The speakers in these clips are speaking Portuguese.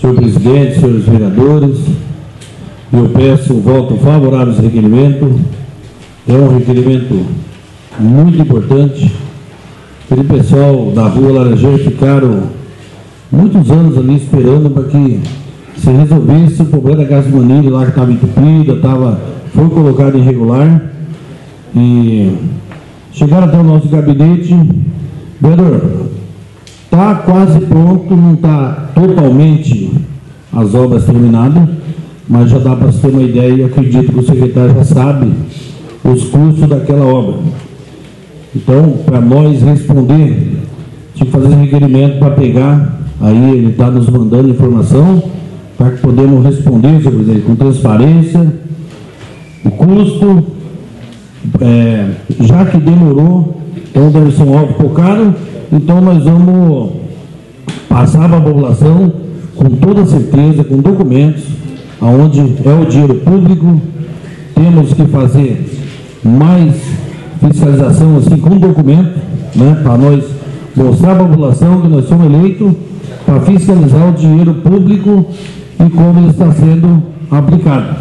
Senhor presidente, senhores vereadores, eu peço o voto favorável a esse requerimento. É um requerimento muito importante. Aquele pessoal da Rua Laranjeira ficaram muitos anos ali esperando para que se resolvesse o problema da gás manilha lá que estava entupida, foi colocado irregular. E chegaram até o nosso gabinete. Vereador, está quase pronto, não está totalmente as obras terminadas, mas já dá para se ter uma ideia e acredito que o secretário já sabe os custos daquela obra. Então, para nós responder, tinha que fazer esse requerimento para pegar, aí ele está nos mandando informação, para que podemos responder, senhor presidente, com transparência, o custo, já que demorou, então deve ser um algo focado, então nós vamos passar para a população com toda certeza, com documentos, aonde é o dinheiro público, temos que fazer mais fiscalização assim com documento, né, para nós mostrar à população que nós somos eleitos para fiscalizar o dinheiro público e como ele está sendo aplicado.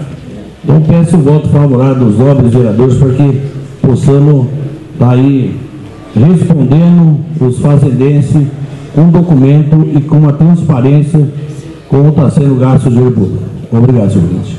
Então peço o voto favorável dos nobres vereadores para que possamos estar aí respondendo os fazendenses com documento e com a transparência como está sendo gasto o dinheiro público. Obrigado, senhor presidente.